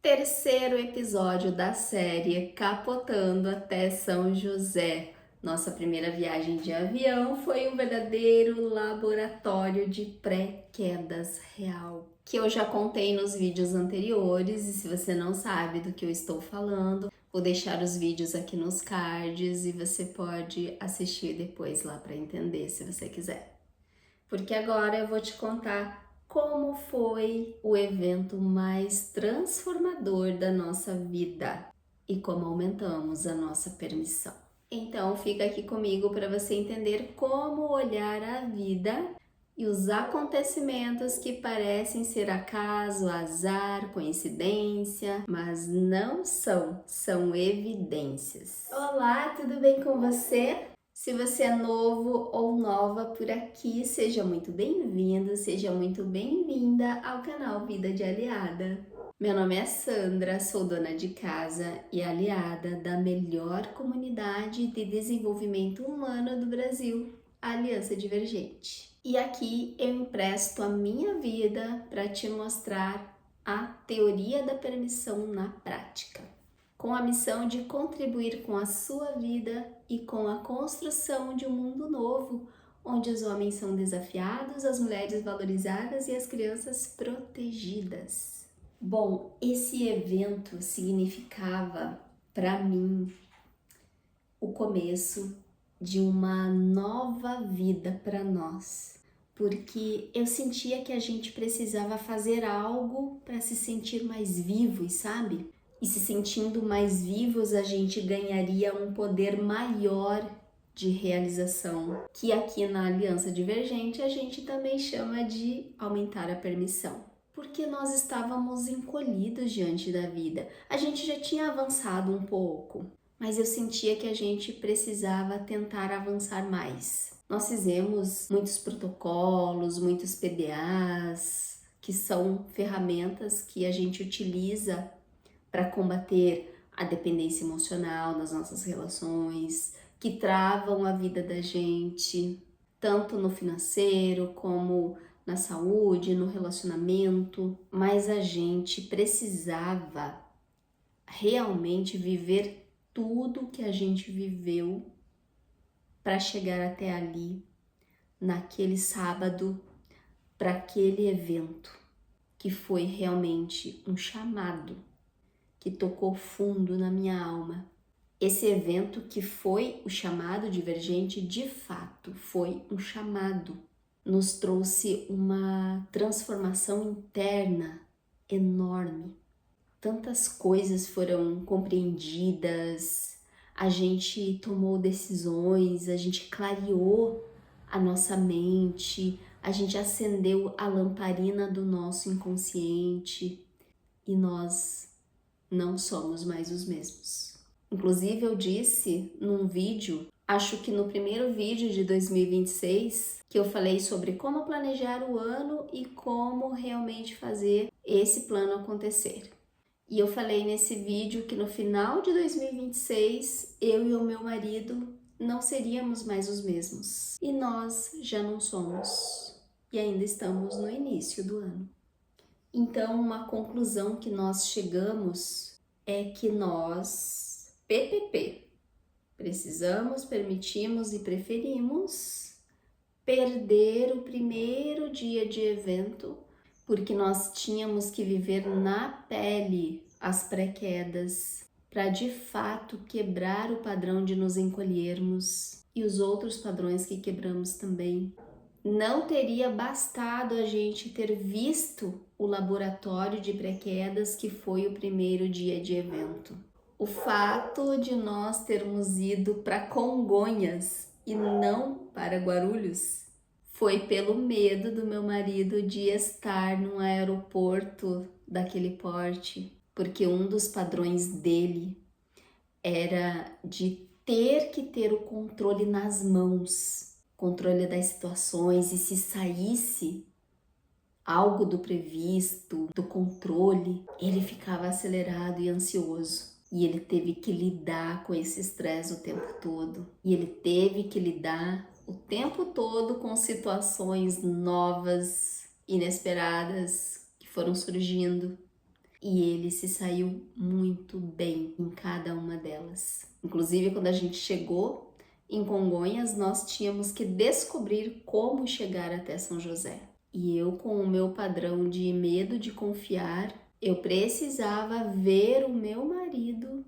Terceiro episódio da série Capotando até São José. Nossa primeira viagem de avião foi um verdadeiro laboratório de pré-quedas real, que eu já contei nos vídeos anteriores, e se você não sabe do que eu estou falando, vou deixar os vídeos aqui nos cards e você pode assistir depois lá para entender, se você quiser. Porque agora eu vou te contar como foi o evento mais transformador da nossa vida e como aumentamos a nossa permissão. Então fica aqui comigo para você entender como olhar a vida e os acontecimentos que parecem ser acaso, azar, coincidência, mas não são evidências. Olá, tudo bem com você? Se você é novo ou nova por aqui, seja muito bem-vindo, seja muito bem-vinda ao canal Vida de Aliada. Meu nome é Sandra, sou dona de casa e aliada da melhor comunidade de desenvolvimento humano do Brasil, a Aliança Divergente. E aqui eu empresto a minha vida para te mostrar a teoria da permissão na prática, com a missão de contribuir com a sua vida e com a construção de um mundo novo, onde os homens são desafiados, as mulheres valorizadas e as crianças protegidas. Bom, esse evento significava para mim o começo de uma nova vida para nós, porque eu sentia que a gente precisava fazer algo para se sentir mais vivos, sabe? E se sentindo mais vivos, a gente ganharia um poder maior de realização, que aqui na Aliança Divergente a gente também chama de aumentar a permissão. Porque nós estávamos encolhidos diante da vida. A gente já tinha avançado um pouco, mas eu sentia que a gente precisava tentar avançar mais. Nós fizemos muitos protocolos, muitos PDAs, que são ferramentas que a gente utiliza para combater a dependência emocional nas nossas relações, que travam a vida da gente, tanto no financeiro como na saúde, no relacionamento, mas a gente precisava realmente viver tudo que a gente viveu para chegar até ali, naquele sábado, para aquele evento que foi realmente um chamado que tocou fundo na minha alma. Esse evento que foi o chamado divergente, de fato, foi um chamado. Nos trouxe uma transformação interna enorme. Tantas coisas foram compreendidas, a gente tomou decisões, a gente clareou a nossa mente, a gente acendeu a lamparina do nosso inconsciente e nós não somos mais os mesmos. Inclusive eu disse num vídeo, acho que no primeiro vídeo de 2026, que eu falei sobre como planejar o ano e como realmente fazer esse plano acontecer. E eu falei nesse vídeo que no final de 2026, eu e o meu marido não seríamos mais os mesmos. E nós já não somos. E ainda estamos no início do ano. Então, uma conclusão que nós chegamos é que nós, PPP, precisamos, permitimos e preferimos perder o primeiro dia de evento, porque nós tínhamos que viver na pele as pré-quedas para de fato quebrar o padrão de nos encolhermos e os outros padrões que quebramos também. Não teria bastado a gente ter visto o laboratório de pré-quedas que foi o primeiro dia de evento. O fato de nós termos ido para Congonhas e não para Guarulhos foi pelo medo do meu marido de estar num aeroporto daquele porte, porque um dos padrões dele era de ter que ter o controle nas mãos, controle das situações, e se saísse algo do previsto, do controle, ele ficava acelerado e ansioso. E ele teve que lidar com esse estresse o tempo todo. E ele teve que lidar o tempo todo com situações novas, inesperadas, que foram surgindo. e ele se saiu muito bem em cada uma delas. Inclusive, quando a gente chegou em Congonhas, nós tínhamos que descobrir como chegar até São José. E eu, com o meu padrão de medo de confiar, eu precisava ver o meu marido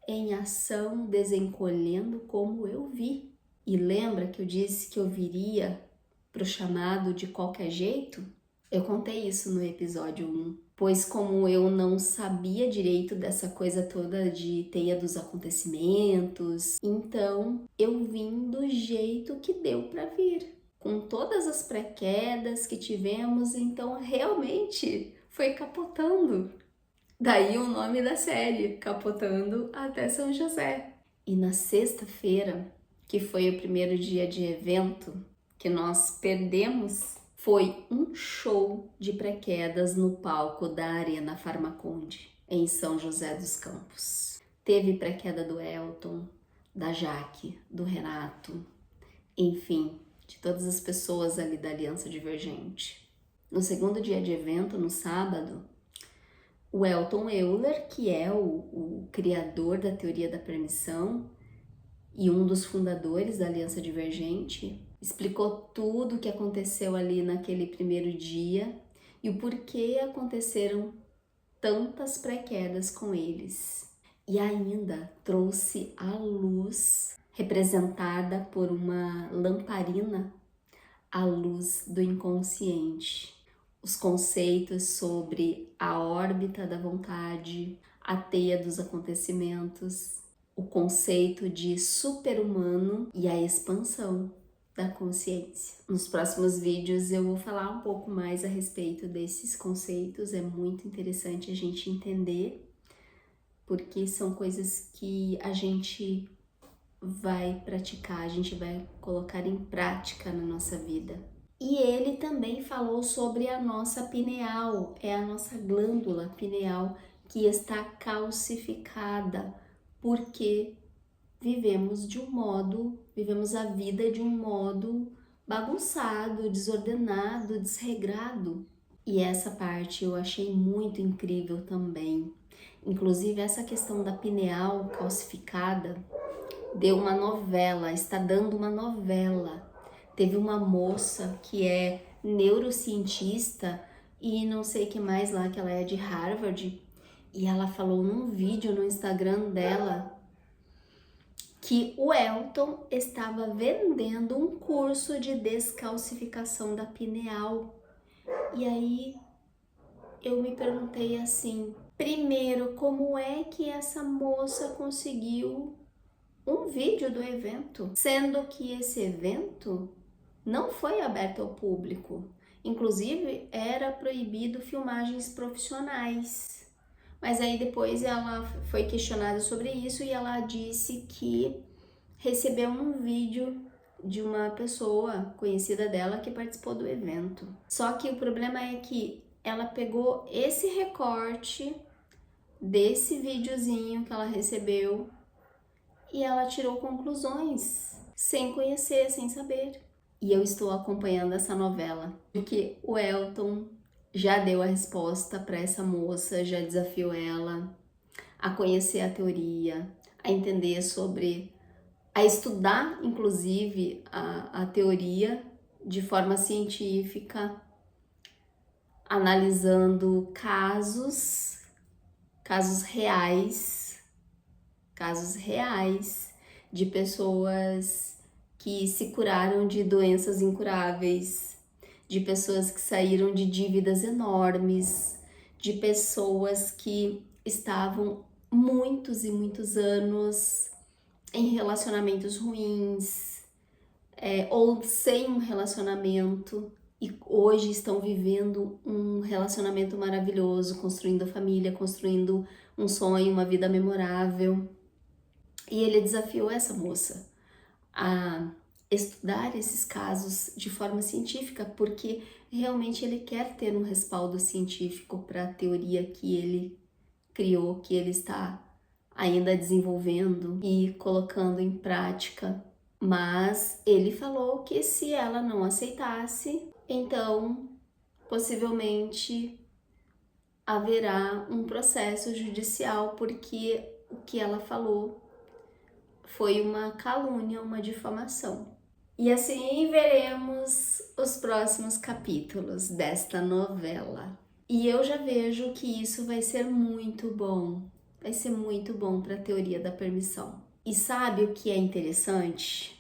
em ação, desencolhendo como eu vi. E lembra que eu disse que eu viria para o chamado de qualquer jeito? Eu contei isso no episódio 1, pois como eu não sabia direito dessa coisa toda de teia dos acontecimentos, então eu vim do jeito que deu para vir, com todas as pré-quedas que tivemos, então realmente foi capotando. Daí o nome da série, Capotando até São José. E na sexta-feira, que foi o primeiro dia de evento que nós perdemos, foi um show de pré-quedas no palco da Arena Farmaconde, em São José dos Campos. Teve pré-queda do Elton, da Jaque, do Renato, enfim, de todas as pessoas ali da Aliança Divergente. No segundo dia de evento, no sábado, o Elton Euler, que é o criador da teoria da permissão e um dos fundadores da Aliança Divergente, explicou tudo o que aconteceu ali naquele primeiro dia e o porquê aconteceram tantas pré-quedas com eles. E ainda trouxe a luz, representada por uma lamparina, a luz do inconsciente. Os conceitos sobre a órbita da vontade, a teia dos acontecimentos, o conceito de super-humano e a expansão da consciência. Nos próximos vídeos eu vou falar um pouco mais a respeito desses conceitos, é muito interessante a gente entender, porque são coisas que a gente vai praticar, a gente vai colocar em prática na nossa vida. E ele também falou sobre a nossa pineal, é a nossa glândula pineal que está calcificada, porque vivemos a vida de um modo bagunçado, desordenado, desregrado. E essa parte eu achei muito incrível também. Inclusive essa questão da pineal calcificada deu uma novela, está dando uma novela. Teve uma moça que é neurocientista e não sei o que mais lá, que ela é de Harvard, e ela falou num vídeo no Instagram dela que o Elton estava vendendo um curso de descalcificação da pineal. E aí eu me perguntei assim, primeiro, como é que essa moça conseguiu um vídeo do evento, sendo que esse evento não foi aberto ao público. Inclusive, era proibido filmagens profissionais. Mas aí depois ela foi questionada sobre isso e ela disse que recebeu um vídeo de uma pessoa conhecida dela que participou do evento. Só que o problema é que ela pegou esse recorte desse videozinho que ela recebeu e ela tirou conclusões sem conhecer, sem saber. E eu estou acompanhando essa novela porque o Elton já deu a resposta para essa moça, já desafiou ela a conhecer a teoria, a entender sobre, a estudar inclusive a teoria de forma científica, analisando casos reais de pessoas que se curaram de doenças incuráveis, de pessoas que saíram de dívidas enormes, de pessoas que estavam muitos e muitos anos em relacionamentos ruins, ou sem um relacionamento, e hoje estão vivendo um relacionamento maravilhoso, construindo família, construindo um sonho, uma vida memorável. E ele desafiou essa moça a estudar esses casos de forma científica, porque realmente ele quer ter um respaldo científico para a teoria que ele criou, que ele está ainda desenvolvendo e colocando em prática. Mas ele falou que se ela não aceitasse, então possivelmente haverá um processo judicial, porque o que ela falou foi uma calúnia, uma difamação. E assim veremos os próximos capítulos desta novela. E eu já vejo que isso vai ser muito bom. Vai ser muito bom para a teoria da permissão. E sabe o que é interessante?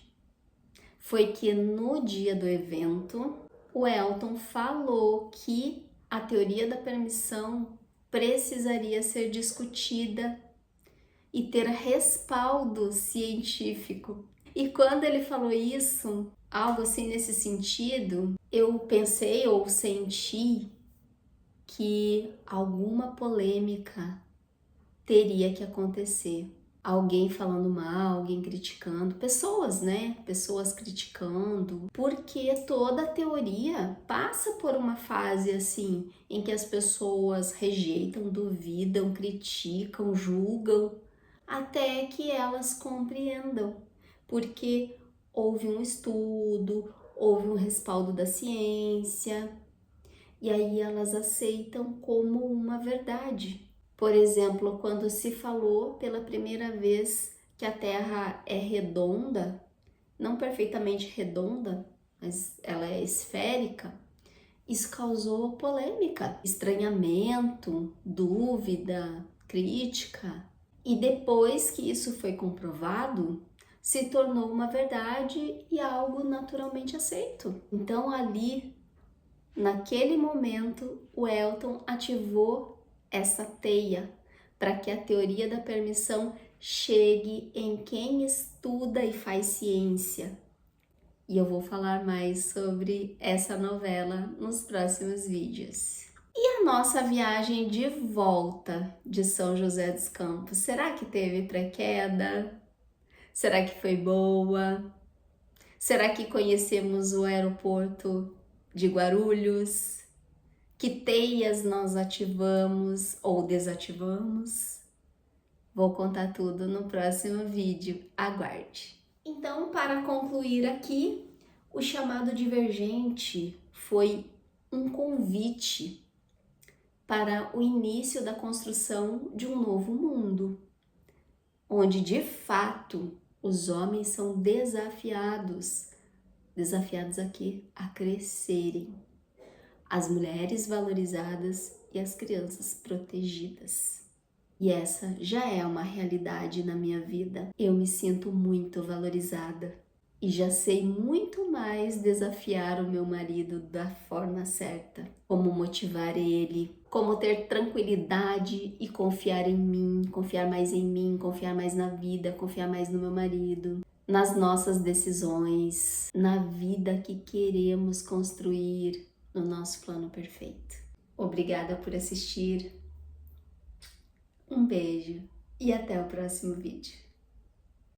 Foi que no dia do evento, o Elton falou que a teoria da permissão precisaria ser discutida e ter respaldo científico. E quando ele falou isso, algo assim nesse sentido, eu pensei ou senti que alguma polêmica teria que acontecer. Alguém falando mal, alguém criticando, pessoas, né? Pessoas criticando, porque toda teoria passa por uma fase assim, em que as pessoas rejeitam, duvidam, criticam, julgam, até que elas compreendam, porque houve um estudo, houve um respaldo da ciência, e aí elas aceitam como uma verdade. Por exemplo, quando se falou pela primeira vez que a Terra é redonda, não perfeitamente redonda, mas ela é esférica, isso causou polêmica, estranhamento, dúvida, crítica. E depois que isso foi comprovado, se tornou uma verdade e algo naturalmente aceito. Então ali, naquele momento, o Elton ativou essa teia para que a teoria da permissão chegue em quem estuda e faz ciência. E eu vou falar mais sobre essa novela nos próximos vídeos. E a nossa viagem de volta de São José dos Campos, será que teve pré-queda? Será que foi boa? Será que conhecemos o aeroporto de Guarulhos? Que teias nós ativamos ou desativamos? Vou contar tudo no próximo vídeo, aguarde! Então, para concluir aqui, o chamado divergente foi um convite para o início da construção de um novo mundo, onde de fato os homens são desafiados aqui a crescerem, as mulheres valorizadas e as crianças protegidas. E essa já é uma realidade na minha vida. Eu me sinto muito valorizada e já sei muito mais desafiar o meu marido da forma certa, como motivar ele, como ter tranquilidade e confiar em mim, confiar mais em mim, confiar mais na vida, confiar mais no meu marido, nas nossas decisões, na vida que queremos construir no nosso plano perfeito. Obrigada por assistir. Um beijo e até o próximo vídeo.